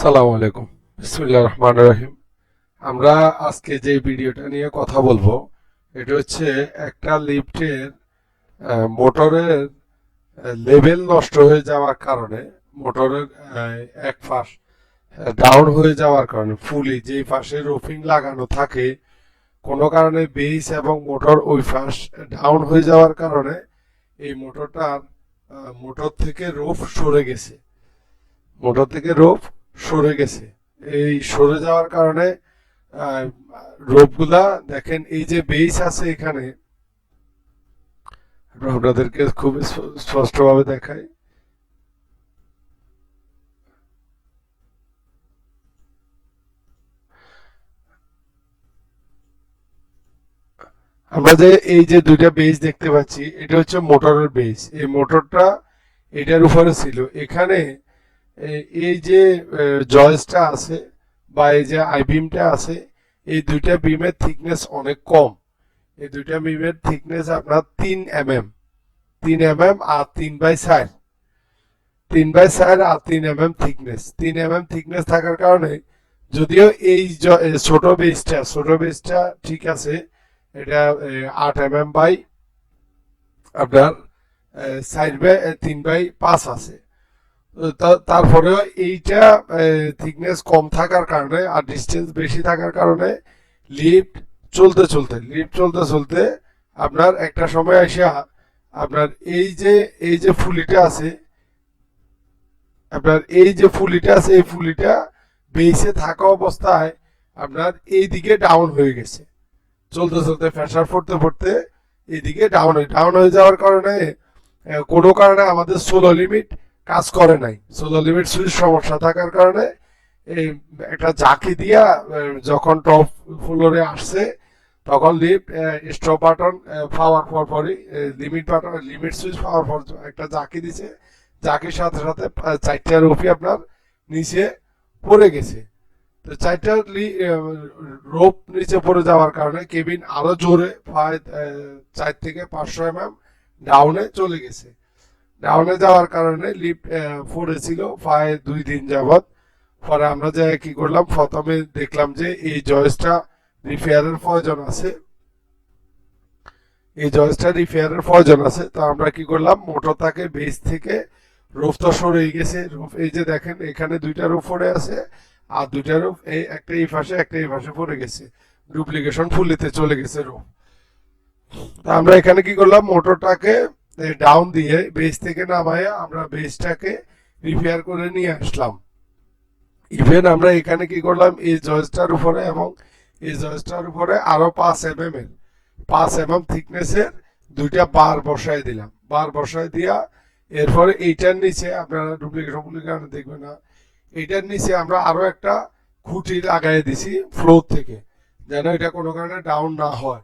সালাম আলাইকুম। বিসমিল্লাহির রহমানির রহিম। আমরা আজকে যে ভিডিওটা নিয়ে কথা বলবো এটা হচ্ছে একটা লিফটের মোটরের লেভেল নষ্ট হয়ে যাওয়ার কারণে মোটরের এক পাশ ডাউন হয়ে যাওয়ার কারণে ফুলি যেই পাশে রুফিং লাগানো থাকে কোনো কারণে বেস এবং মোটর ওই পাশ ডাউন হয়ে যাওয়ার কারণে এই মোটর থেকে রুফ সরে গেছে। এই সরে যাওয়ার কারণে রোপগুলা দেখেন, এই যে বেস আছে এখানে আপনাদেরকে খুব স্পষ্টভাবে দেখাই। আমরা যে এই যে দুইটা বেস দেখতে পাচ্ছি এটা হচ্ছে মোটরের বেস। এই মোটরটা এটার উপরে ছিল। এখানে এই যে জয়েসটা আছে বা এই যে আই বিমটা আছে, এই দুইটা বিমের থিকনেস অনেক কম। এই দুইটা বিমের থিকনেস আপনার 3 mm আর 3/4, 3/4 আর 3 mm থিকনেস। 3 mm থিকনেস থাকার কারণে যদিও এই ছোট বেসটা ঠিক আছে, এটা 8 mm বাই আপনার 3/5 আছে। তারপরেও এইটা থিকনেস কম থাকার কারণে আর ডিস্টেন্স বেশি থাকার কারণে লিফট চলতে চলতে আপনার একটা সময় আসা আপনার এই যে ফুলিটা আছে এই ফুলিটা বেসে থাকা অবস্থায় আপনার এইদিকে ডাউন হয়ে গেছে। চলতে চলতে প্রেসার পড়তে এইদিকে ডাউন হয়ে যাওয়ার কারণে কোনো কারণে আমাদের সোলো লিমিট কাজ করে নাই। সোলো লিমিট সুইচ সমস্যা থাকার কারণে এই একটা ঝাঁকি দিয়া যখন টপ ফ্লোরে আসছে তখন স্টপ বাটন পাওয়ার পরই লিমিট সুইচ পাওয়ার পর একটা ঝাঁকি দিছে। ঝাঁকির সাথে সাথে 4টা রুপি আপনার নিচে পড়ে গেছে। তো 4টা রোপ নিচে পড়ে যাওয়ার কারণে কেবিন আরো জোরে প্রায় 4 থেকে 500 mm ডাউনে চলে গেছে। ডাউনে যাওয়ার কারণে লিফট পড়েছিল প্রায় 2 দিন যাবৎ। পরে আমরা যে কি করলাম, প্রথমে দেখলাম যে এই জয়েসটা রিপেয়ারের প্রয়োজন আছে। তো আমরা কি করলাম, মোটরটাকে বেস থেকে রুফ তো সরে গেছে। রুফ এই যে দেখেন এখানে 2টা রুফ পড়ে আছে আর 2টা রুফ একটা এই পাশে পড়ে গেছে। ডুপ্লিকেশন ফুলিতে চলে গেছে রুফ। তা আমরা এখানে কি করলাম, মোটরটাকে ডাউন দিয়ে বেস থেকে নামাইয়া আমরা বেসটাকে রিপেয়ার করে নিয়ে আসলাম। ইভেন আমরা এখানে কি করলাম, এই জয়েসটার উপরে এবং এই জয়েসটার উপরে আরো 5 mm থিকনেসের 2টা বার বসায় দিয়া এরপরে এইটার নিচে আপনারা ডুপ্লিকেশন দেখবেন না, এইটার নিচে আমরা আরো একটা খুঁটি লাগাই দিছি ফ্লোর থেকে, যেন এটা কোনো কারণে ডাউন না হয়।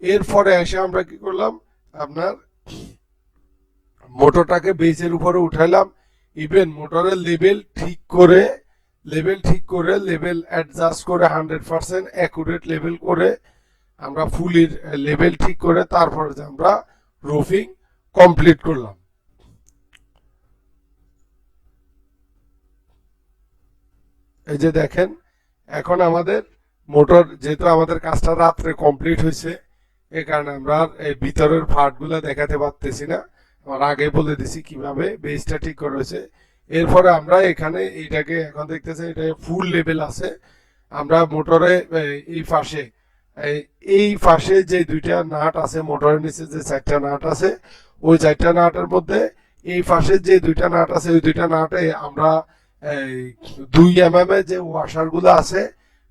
এরপরে এসে আমরা কি করলাম, আপনার মোটরটাকে বেসের উপরে উঠাইলাম। ইভেন মোটরের লেভেল অ্যাডজাস্ট করে 100% অ্যাকুরেট লেভেল করে আমরা ফুলির লেভেল ঠিক করে তারপরে আমরা রুফিং কমপ্লিট করলাম। এই যে দেখেন, এখন আমাদের মোটর যেহেতু আমাদের কাজটা রাত্রে কমপ্লিট হয়েছে, এই কারণে আমরা এই ভিতরের পার্টগুলো দেখাতে পারতেছি না। আমার আগে বলে দিছি কিভাবে বেসটা ঠিক করা হয়েছে। এরপরে আমরা এখানে এইটাকে এখন দেখতেছেন এটা ফুল লেভেল আছে। আমরা মোটরে এই পাশে যে 2টা নাট আছে, মোটরের নিচে যে 4টা নাট আছে, ওই 4টা নাটের মধ্যে এই পাশে যে 2টা নাট আছে ওই 2টা নাটে আমরা 2 mm যে ওয়াশার গুলো আছে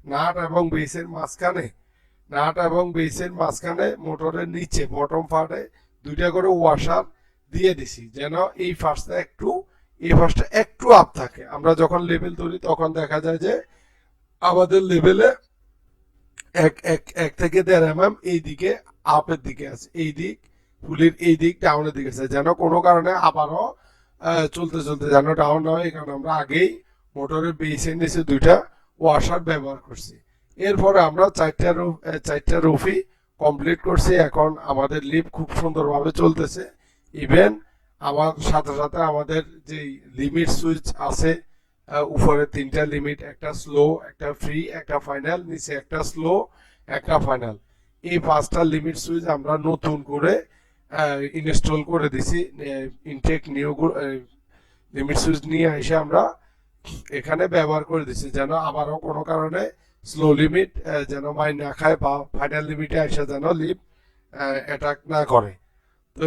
নাট এবং বেসের মাঝখানে মোটরের নিচে বটম পার্টে 2টা করে ওয়াশার দিয়ে দিছি, যেন এই ফার্স্টটা একটু আপ থাকে। আমরা যখন লেভেল তুলি তখন দেখা যায় যে আমাদের লেভেলে 1 থেকে 1.5 mm এই দিকে আপের দিকে আছে, এই দিক ফুলির এই দিক ডাউনের দিকে আছে, যেন কোনো কারণে আবারও চলতে চলতে যেন ডাউন না হয়। এই কারণে আমরা আগেই মোটরের বেসের নিচে 2টা ওয়াশার ব্যবহার করছি। এরপরে আমরা 4টা রুফি কমপ্লিট করছি। এখন আমাদের লিফট খুব সুন্দরভাবে চলতেছে। ইভেন আমার সাথে সাথে আমাদের যে লিমিট সুইচ আছে উপরে 3টা লিমিট, একটা স্লো, একটা ফ্রি, একটা ফাইনাল, নিচে একটা স্লো, একটা ফাইনাল। এই 5টা লিমিট সুইচ আমরা নতুন করে ইনস্টল করে দিছি। ইনটেক নিউ লিমিট সুইচ নিয়ে এসে আমরা এখানে ব্যবহার করে দিছি, যেন আবারও কোনো কারণে স্লো লিমিট যেন মাইন না খায় বা ফাইনাল লিমিটে এসে যেন লিপ অ্যাটাক না করে। তো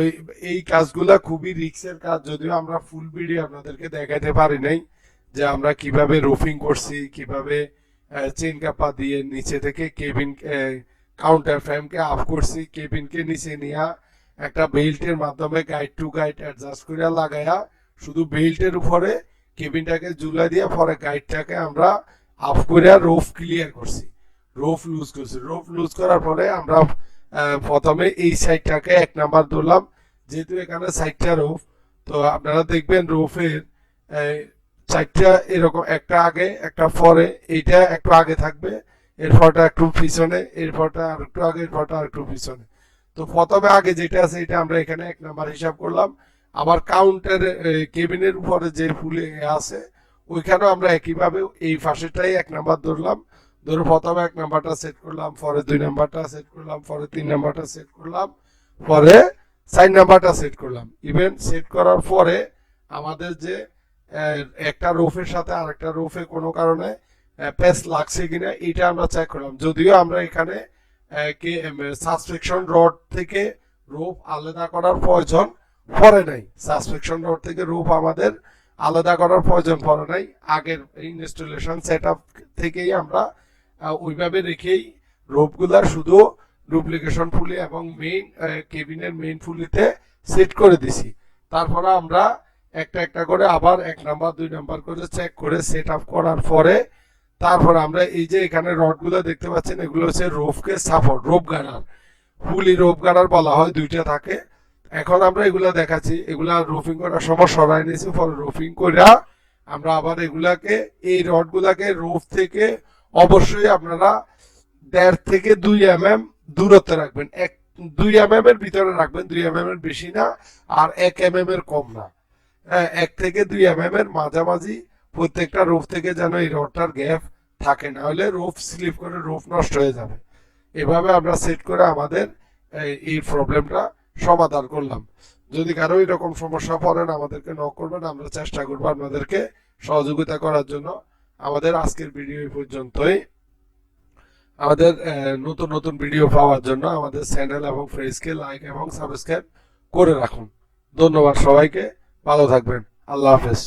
এই কাজগুলা খুবই রিস্কের কাজ, যদিও আমরা ফুল ভিডিও আপনাদেরকে দেখাতে পারি নাই যে আমরা কিভাবে রুফিং করছি, কিভাবে চেন কাপা দিয়ে নিচে থেকে কেবিন কাউন্টার ফ্রেমকে আপ করছি, কেবিনকে নিচে নিয়ে একটা বেল্টের মাধ্যমে গাইড টু গাইড অ্যাডজাস্ট করে লাগাইয়া শুধু বেল্টের উপরে কেবিনটাকে ঝুলাই দিয়ে পরে গাইডটাকে আমরা আপ করে রোফ ক্লিয়ার করছি, রোফ লুজ করছি। রোফ লুজ করার পরে আমরা প্রথমে এই সাইডটাকে 1 নাম্বার ধরলাম, যেহেতু এখানে 4টা রোফ। তো আপনারা দেখবেন রোফের 4টা এরকম, একটা আগে একটা পরে, এইটা একটু আগে থাকবে, এরপরটা একটু পিছনে, এরপরটা আর একটু আগে, এরপরটা আর একটু পিছনে। তো প্রথমে আগে যেটা আছে এটা আমরা এখানে 1 নাম্বার হিসাব করলাম। আবার কাউন্টার কেবিনের উপরে যে ফুলে আছে ওইখানেও আমরা একইভাবে এই পাশেটাই 1 নাম্বার ধরলাম, ধরো প্রথমে 1 নাম্বারটা সেট করলাম, পরে 2 নাম্বারটা সেট করলাম, পরে 3 নাম্বারটা সেট করলাম, পরে 4 নাম্বারটা সেট করলাম। ইভেন সেট করার পরে আমাদের যে একটা রোফের সাথে আরেকটা রোফে কোনো কারণে প্যাচ লাগছে কিনা এটা আমরা চেক করলাম। যদিও আমরা এখানে সাসপেকশন রড থেকে রোপ আলাদা করার প্রয়োজন পড়ে নাই, সাসপেকশন রড থেকে রোপ আমাদের আলাদা করার প্রয়োজন পড়ে নাই। আগের ইনস্টলেশন সেটআপ থেকেই আমরা ওইভাবে রেখেই রোপগুলার শুধু ডুপ্লিকেশন ফুলি এবং মেইন কেবিনের মেইন ফুলিতে সেট করে দিছি। তারপরে আমরা একটা একটা করে আবার 1 নাম্বার 2 নাম্বার করে চেক করে সেট আপ করার পরে তারপর আমরা এই যে এখানে রডগুলো দেখতে পাচ্ছেন, এগুলো হচ্ছে রোফকে সাপোর্ট, রোপ গার্ডার, ফুলি রোপ গার্ডার বলা হয়, 2টা থাকে। এখন আমরা এগুলা দেখাচ্ছি, এগুলা রুফিং করার সময় সরাই নিয়েছি, পরে রুফিং কইরা আমরা আবার এগুলাকে এই রডগুলাকে রুফ থেকে অবশ্যই আপনারা 1.5 থেকে 2 mm দূরত্বে রাখবেন। 2 mm এর ভিতরে রাখবেন, 2 mm এর বেশি না আর 1 mm এর কম না। 1 থেকে 2 mm এর মাঝামাঝি প্রত্যেকটা রুফ থেকে যেন এই রডটার গ্যাপ থাকে, না হলে রুফ স্লিপ করে রুফ নষ্ট হয়ে যাবে। এভাবে আমরা সেট করে আমাদের এই প্রবলেমটা সমাধান করলাম। যদি কারো এরকম সমস্যা পড়েন আমাদেরকে নক করবেন, আমরা চেষ্টা করবো আপনাদেরকে সহযোগিতা করার জন্য। আমাদের আজকের ভিডিও এই পর্যন্তই। আমাদের নতুন নতুন ভিডিও পাওয়ার জন্য আমাদের চ্যানেল এবং পেজকে লাইক এবং সাবস্ক্রাইব করে রাখুন। ধন্যবাদ সবাইকে, ভালো থাকবেন, আল্লাহ হাফেজ।